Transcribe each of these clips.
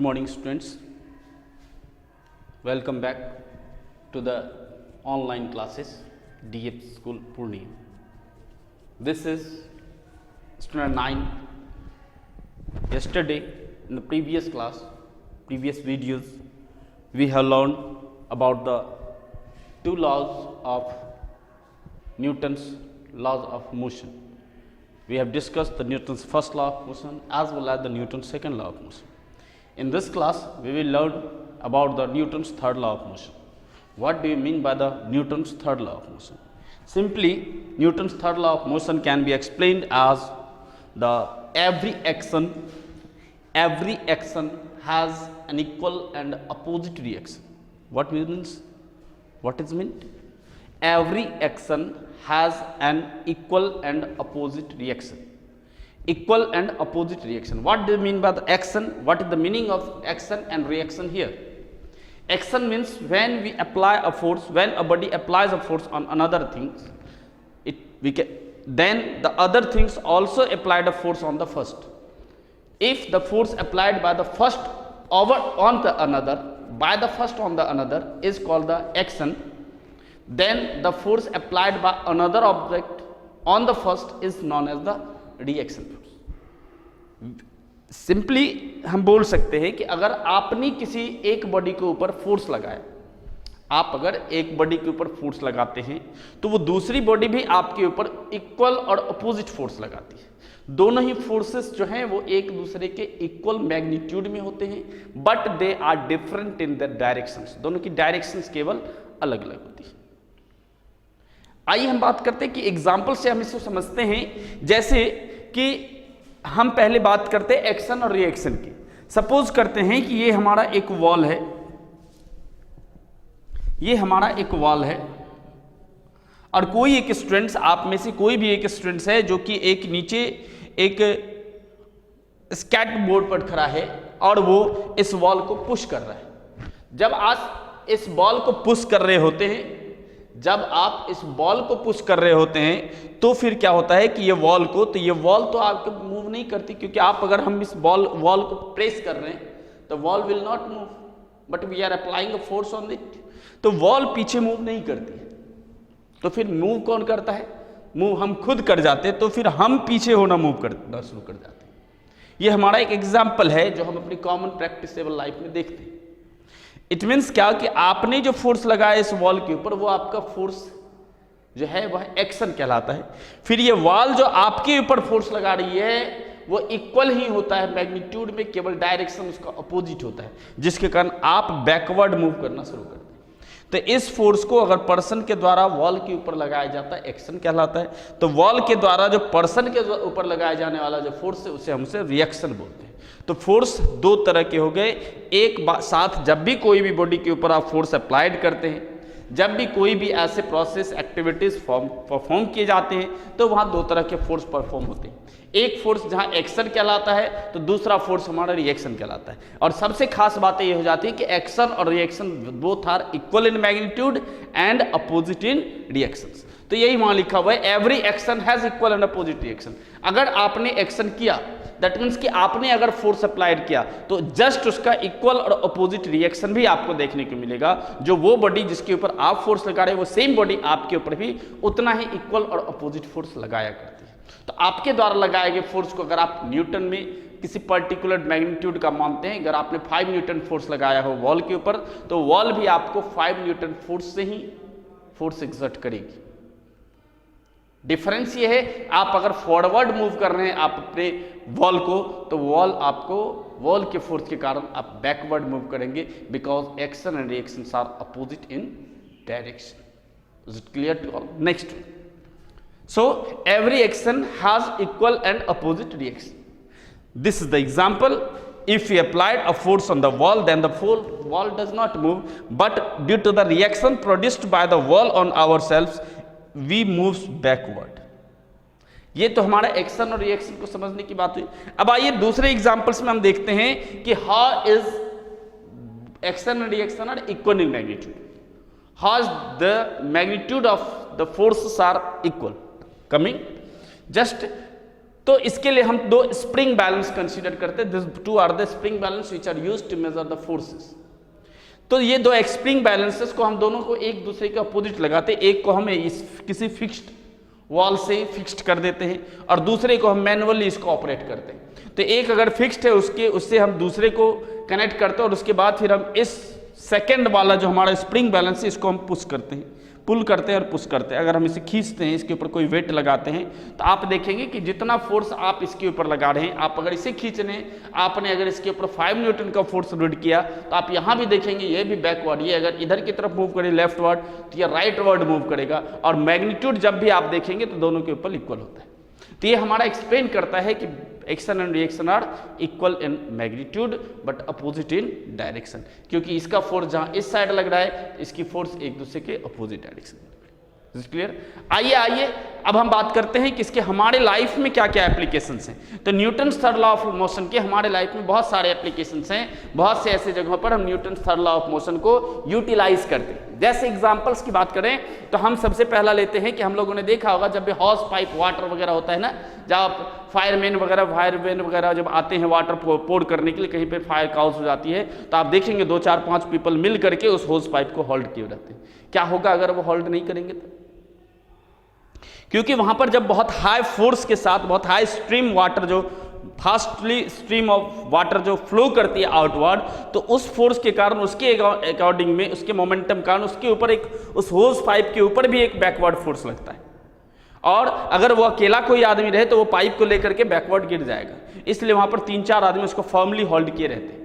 Good morning, students. Welcome back to the online classes, DF School Purnia. This is student 9. Yesterday, in the previous class, previous videos, we have learned about the two laws of Newton's laws of motion. We have discussed the Newton's first law of motion as well as the Newton's second law of motion. In this class, we will learn about the Newton's third law of motion. What do you mean by the Newton's third law of motion? Simply, Newton's third law of motion can be explained as the every action has an equal and opposite reaction. What means? What is meant? Every action has an equal and opposite reaction. Equal and opposite reaction. What do you mean by the action? What is the meaning of action and reaction here? Action means when we apply a force, when a body applies a force on another things, then the other things also applied a force on the first. If the force applied by the first on the another is called the action, then the force applied by another object on the first is known as the reaction force. Simply हम बोल सकते हैं कि अगर आपने किसी एक body के ऊपर फोर्स लगाया, आप अगर एक बॉडी के ऊपर फोर्स लगाते हैं तो वो दूसरी बॉडी भी आपके ऊपर इक्वल और अपोजिट फोर्स लगाती है। दोनों ही फोर्सेस जो हैं वो एक दूसरे के इक्वल मैग्नीट्यूड में होते हैं, but they are different in the directions. दोनों की डायरेक्शंस केवल अलग अलग होती है। आइए हम बात करते हैं कि एग्जाम्पल से हम इसको समझते हैं। जैसे कि हम पहले बात करते हैं एक्शन और रिएक्शन की। सपोज करते हैं कि ये हमारा एक वॉल है, ये हमारा एक वॉल है और कोई एक स्टूडेंट्स, आप में से कोई भी एक स्टूडेंट्स है जो कि एक नीचे एक स्केट बोर्ड पर खड़ा है और वो इस वॉल को पुश कर रहा है। जब आप इस बॉल को पुश कर रहे होते हैं, तो फिर क्या होता है कि ये वॉल तो आपको मूव नहीं करती, क्योंकि आप अगर हम इस वॉल को प्रेस कर रहे हैं तो wall will not move, but we are applying a force on it. तो वॉल पीछे मूव नहीं करती, तो फिर मूव कौन करता है? मूव हम खुद कर जाते हैं, तो फिर हम पीछे होना मूव करना शुरू कर जाते हैं। ये हमारा एक एग्जाम्पल है जो हम अपनी कॉमन प्रैक्टिसेबल लाइफ में देखते हैं। इट मीन्स क्या कि आपने जो फोर्स लगाया इस वॉल के ऊपर, वो आपका फोर्स जो है वह एक्शन कहलाता है। फिर ये वॉल जो आपके ऊपर फोर्स लगा रही है वो इक्वल ही होता है मैग्नीट्यूड में, केवल डायरेक्शन उसका अपोजिट होता है, जिसके कारण आप बैकवर्ड मूव करना शुरू करते हैं। तो इस फोर्स को अगर पर्सन के द्वारा वॉल के ऊपर लगाया जाता है, एक्शन कहलाता है। तो वॉल के द्वारा जो पर्सन के ऊपर लगाया जाने वाला जो फोर्स है उसे हमसे रिएक्शन बोलते हैं। तो फोर्स दो तरह के हो गए। एक साथ जब भी कोई भी बॉडी के ऊपर आप फोर्स अप्लाइड करते हैं, जब भी कोई भी ऐसे प्रोसेस एक्टिविटीज परफॉर्म किए जाते हैं, तो वहाँ दो तरह के फोर्स परफॉर्म होते हैं। एक फोर्स जहाँ एक्शन कहलाता है, तो दूसरा फोर्स हमारा रिएक्शन कहलाता है। और सबसे खास बात ये हो जाती है कि एक्शन और reaction both are equal in magnitude and opposite in reactions. तो यही वहाँ लिखा हुआ है, every action has equal and opposite reaction. अगर आपने एक्शन किया, दैट मीन्स कि आपने अगर फोर्स अप्लाइड किया, तो जस्ट उसका इक्वल और अपोजिट रिएक्शन भी आपको देखने को मिलेगा। जो वो बॉडी जिसके ऊपर आप फोर्स लगा रहे हैं, वो सेम बॉडी आपके ऊपर भी उतना ही इक्वल और अपोजिट फोर्स लगाया करती है। तो आपके द्वारा लगाए गए फोर्स को अगर आप न्यूटन में किसी पर्टिकुलर मैग्नीट्यूड का मानते हैं, अगर आपने 5 न्यूटन फोर्स लगाया हो वॉल के ऊपर, तो वॉल भी आपको 5 न्यूटन फोर्स से ही फोर्स एक्सर्ट करेगी। डिफरेंस ये है, आप अगर फॉरवर्ड मूव कर रहे हैं आप अपने वॉल को, तो वॉल आपको वॉल के फोर्स के कारण आप बैकवर्ड मूव करेंगे, because action and reaction are opposite in direction. Is it clear to all? Next, so every action has equal and opposite reaction. This is the example. If we applied a force on the wall, then the wall does not move, but due to the reaction produced by the wall on ourselves, we moves backward. ये तो हमारा action और reaction को समझने की बात हुई। अब आइए दूसरे एग्जांपल्स में हम देखते हैं कि how is action and reaction are equal in magnitude, how the magnitude of the forces are equal coming just. तो इसके लिए हम दो स्प्रिंग बैलेंस कंसीडर करते हैं। This two are the spring balance which are used to measure the forces. तो ये दो स्प्रिंग बैलेंसेस को हम दोनों को एक दूसरे के अपोजिट लगाते हैं। एक को हम इस किसी फिक्स्ड वॉल से फिक्स्ड कर देते हैं और दूसरे को हम मैनुअली इसको ऑपरेट करते हैं। तो एक अगर फिक्स्ड है उससे हम दूसरे को कनेक्ट करते हैं और उसके बाद फिर हम इस सेकेंड वाला जो हमारा स्प्रिंग बैलेंस है इसको हम पुश करते हैं, पुल करते हैं और पुश करते हैं। अगर हम इसे खींचते हैं, इसके ऊपर कोई वेट लगाते हैं, तो आप देखेंगे कि जितना फोर्स आप इसके ऊपर लगा रहे हैं, आप अगर इसे खींच रहे हैं, आपने अगर इसके ऊपर 5 न्यूटन का फोर्स रीड किया, तो आप यहाँ भी देखेंगे ये भी बैकवर्ड, ये अगर इधर की तरफ मूव करे लेफ्टवर्ड तो ये राइटवर्ड मूव करेगा। और मैग्नीट्यूड जब भी आप देखेंगे तो दोनों के ऊपर इक्वल होता है। तो ये हमारा एक्सप्लेन करता है कि action and reaction are equal in magnitude but opposite in direction, क्योंकि इसका फोर्स जहां इस साइड लग रहा है, इसकी फोर्स एक दूसरे के अपोजिट डायरेक्शन में। क्लियर? आइए अब हम बात करते हैं कि इसके हमारे लाइफ में क्या क्या एप्लीकेशंस हैं। तो Newton third law of motion के हमारे लाइफ में बहुत सारे एप्लीकेशंस हैं। बहुत से ऐसे जगहों पर हम Newton third law of motion को यूटिलाइज करते हैं। जैसे एग्जांपल्स की बात करें तो हम सबसे पहला लेते हैं कि हम लोगों ने देखा होगा जब भी हॉस पाइप वाटर वगैरह होता है ना, जब फायरमैन वगैरह जब आते हैं वाटर पोर करने के लिए, कहीं पे फायर काउस हो जाती है, तो आप देखेंगे 2 4 5 पीपल मिल करके उस होस पाइप को होल्ड किए रहते हैं। क्या होगा अगर वो होल्ड नहीं करेंगे तो? क्योंकि वहां पर जब बहुत हाई फोर्स के साथ बहुत हाई स्ट्रीम वाटर, जो फास्टली स्ट्रीम ऑफ वाटर जो फ्लो करती है आउटवर्ड, तो उस फोर्स के कारण, उसके अकॉर्डिंग में, उसके मोमेंटम कारण उसके ऊपर एक, उस होस पाइप के ऊपर भी एक बैकवर्ड फोर्स लगता है। और अगर वो अकेला कोई आदमी रहे तो वो पाइप को लेकर के बैकवर्ड गिर जाएगा। इसलिए वहां पर 3 4 आदमी उसको फर्मली होल्ड किए रहते हैं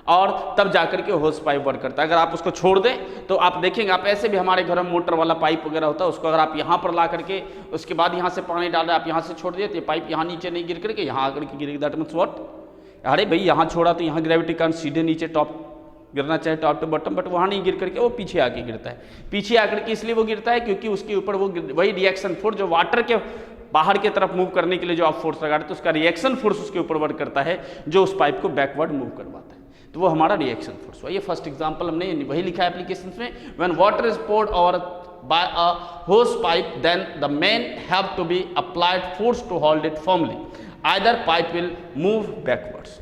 और तब जाकर के होस पाइप वर्क करता है। अगर आप उसको छोड़ दें तो आप देखेंगे, आप ऐसे भी हमारे घर में मोटर वाला पाइप वगैरह होता है, उसको अगर आप यहाँ पर ला करके उसके बाद यहाँ से पानी डाल रहे, आप यहाँ से छोड़ दिए तो ये पाइप यहाँ नीचे नहीं गिर करके यहाँ आकर के गिरेगी। That means what? अरे भाई यहाँ छोड़ा तो यहाँ ग्रेविटी कारण सीधे नीचे टॉप गिरना चाहिए, टॉप टू बॉटम, बट वहाँ नहीं गिर करके वो पीछे आके गिरता है। पीछे आकर के इसलिए वो गिरता है क्योंकि उसके ऊपर वो वही रिएक्शन फोर्स जो वाटर के बाहर की तरफ मूव करने के लिए जो आप फोर्स लगा रहे थे, उसका रिएक्शन फोर्स उसके ऊपर वर्क करता है, जो उस पाइप को बैकवर्ड मूव करवाता है। तो वो हमारा रिएक्शन फोर्स हुआ। ये फर्स्ट एग्जांपल हमने वही लिखा है एप्लीकेशंस में। When water is poured over by a hose pipe, then the men have to be applied force to hold it firmly, either pipe will move backwards.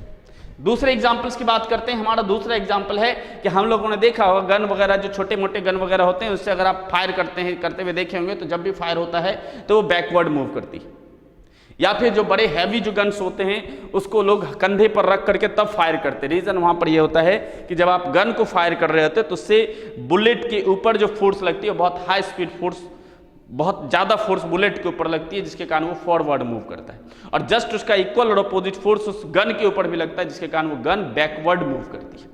दूसरे examples की बात करते हैं। हमारा दूसरा एग्जाम्पल है कि हम लोगों ने देखा होगा गन वगैरह, जो छोटे मोटे गन वगैरह होते हैं, उससे अगर आप फायर करते हुए देखे होंगे, तो जब भी फायर होता है तो वो बैकवर्ड मूव करती है। या फिर जो बड़े हैवी जो गन्स होते हैं उसको लोग कंधे पर रख करके तब फायर करते हैं। रीजन वहां पर यह होता है कि जब आप गन को फायर कर रहे होते हैं तो उससे बुलेट के ऊपर जो फोर्स लगती है, बहुत हाई स्पीड फोर्स, बहुत ज़्यादा फोर्स बुलेट के ऊपर लगती है, जिसके कारण वो फॉरवर्ड मूव करता है। और जस्ट उसका इक्वल और अपोजिट फोर्स उस गन के ऊपर भी लगता है, जिसके कारण वो गन बैकवर्ड मूव करती है।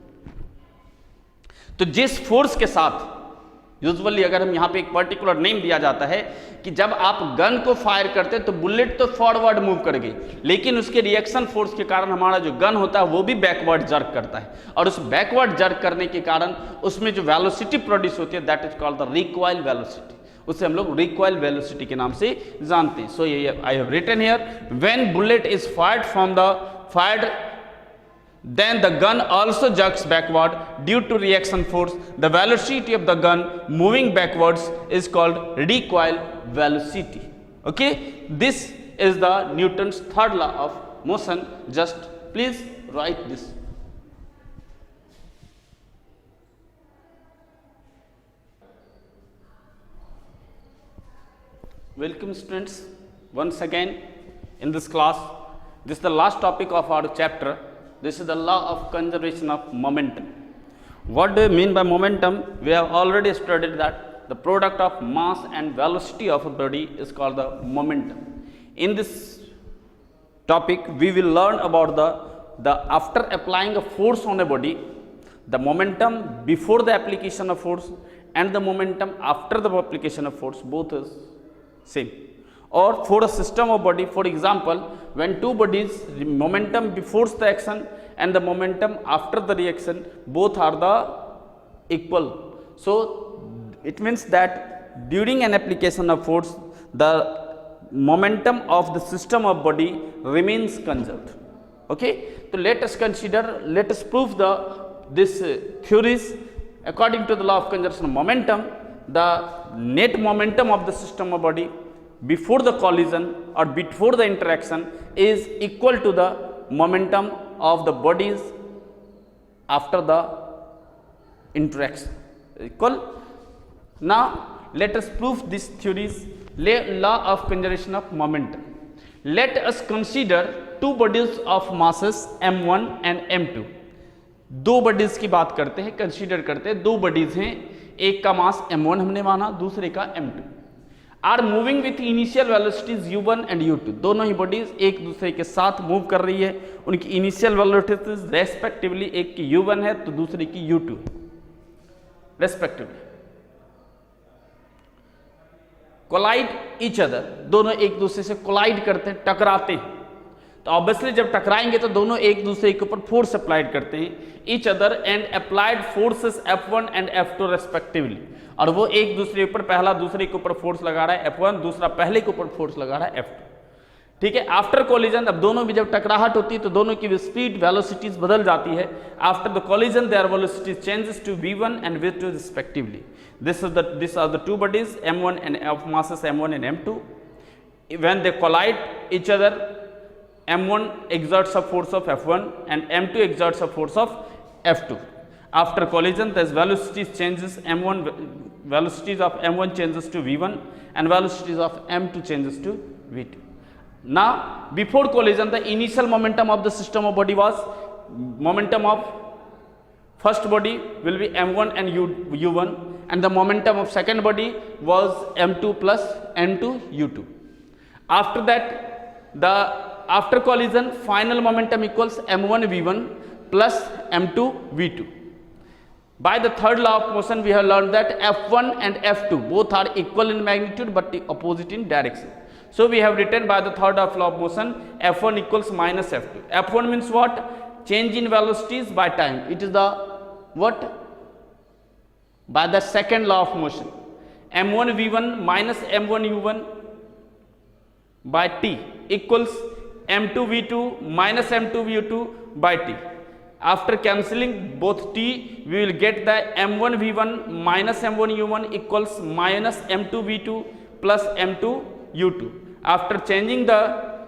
तो जिस फोर्स के साथ यूजुअली अगर हम यहाँ पे एक पर्टिकुलर नेम दिया जाता है कि जब आप गन को फायर करते हैं तो बुलेट तो फॉरवर्ड मूव कर गई, लेकिन उसके रिएक्शन फोर्स के कारण हमारा जो गन होता है वो भी बैकवर्ड जर्क करता है। और उस बैकवर्ड जर्क करने के कारण उसमें जो वेलोसिटी प्रोड्यूस होती है, that is called the recoil velocity. उसे हम लोग रिकॉइल वेलोसिटी के नाम से जानते हैं। सो ये I have written here, when bullet is fired from the fired, then the gun also jerks backward due to reaction force. The velocity of the gun moving backwards is called recoil velocity. Okay, this is the Newton's third law of motion. Just please write this. Welcome students once again in this class. This is the last topic of our chapter. This is the law of conservation of momentum. What do you mean by momentum? We have already studied that the product of mass and velocity of a body is called the momentum. In this topic, we will learn about the after applying a force on a body, the momentum before the application of force and the momentum after the application of force, both is same. Or for a system of body, for example, when two bodies, the momentum before the action and the momentum after the reaction, both are the equal. So it means that during an application of force, the momentum of the system of body remains conserved. Okay, so let us prove this theories. According to the law of conservation of momentum, the net momentum of the system of body before the collision or before the interaction is equal to the momentum of the bodies after the interaction. Equal. Now let us prove these theories. Law of conservation of momentum. Let us consider two bodies of masses m1 and m2. दो bodies की बात करते हैं, consider करते हैं, दो bodies हैं, एक का मास m1 हमने माना, दूसरे का m2, are moving with initial velocities u1 and u2. दोनों ही बॉडीज एक दूसरे के साथ मूव कर रही है, उनकी इनिशियल वेलोसिटीज रेस्पेक्टिवली एक की u1 है तो दूसरी की u2 है रेस्पेक्टिवली. कोलाइड ईच अदर, दोनों एक दूसरे से कोलाइड करते हैं, टकराते हैं. तो ऑब्वियसली जब टकराएंगे तो दोनों एक दूसरे के ऊपर फोर्स अप्लाइड करते हैं, each other and applied forces F1 and F2 respectively. और वो एक दूसरे ऊपर, पहला दूसरे के ऊपर फोर्स लगा रहा है F1, दूसरा पहले के ऊपर फोर्स लगा रहा है F2. ठीक है. आफ्टर कोलिजन, अब दोनों भी जब टकराहट होती है तो दोनों की स्पीड वेलोसिटीज बदल जाती है. After the collision their velocities changes to v1 and v2 respectively. These are the two bodies m1 and of masses m1 and m2. When they collide each other, m1 exerts a force of F1 and m2 exerts a force of F2. After collision, the velocities changes, velocities of m1 changes to v1 and velocities of m2 changes to v2. Now before collision, the initial momentum of the system of body was, momentum of first body will be m1 and u1, and the momentum of second body was m2 plus n2 u2. After that, after collision, final momentum equals m1 v1 plus m2 v2. By the third law of motion, we have learned that F1 and F2 both are equal in magnitude but opposite in direction. So we have written by the third law of motion, F1 equals minus F2. F1 means what? Change in velocities by time. It is the what? By the second law of motion. m1 v1 minus m1 u1 by t equals m2 v2 minus m2 v2 by t. After cancelling both t, we will get the m1 v1 minus m1 u1 equals minus m2 v2 plus m2 u2. After changing the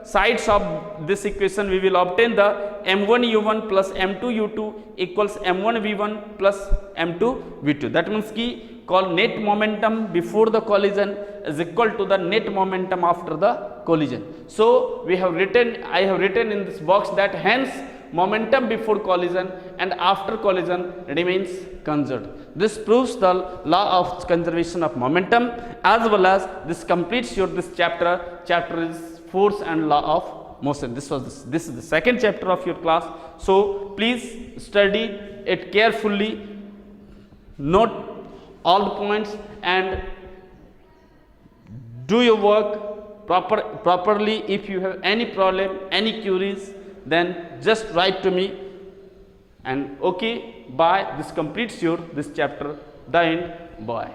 sides of this equation, we will obtain the m1 u1 plus m2 u2 equals m1 v1 plus m2 v2. That means ki call net momentum before the collision is equal to the net momentum after the collision. So we have written, I have written in this box that hence momentum before collision and after collision remains conserved. This proves the law of conservation of momentum, as well as this completes your this chapter. Chapter is force and law of motion. This is the second chapter of your class. So please study it carefully, note all the points and do your work properly. If you have any problem, any queries, then just write to me. And okay, bye. This completes your this chapter. The end. Bye.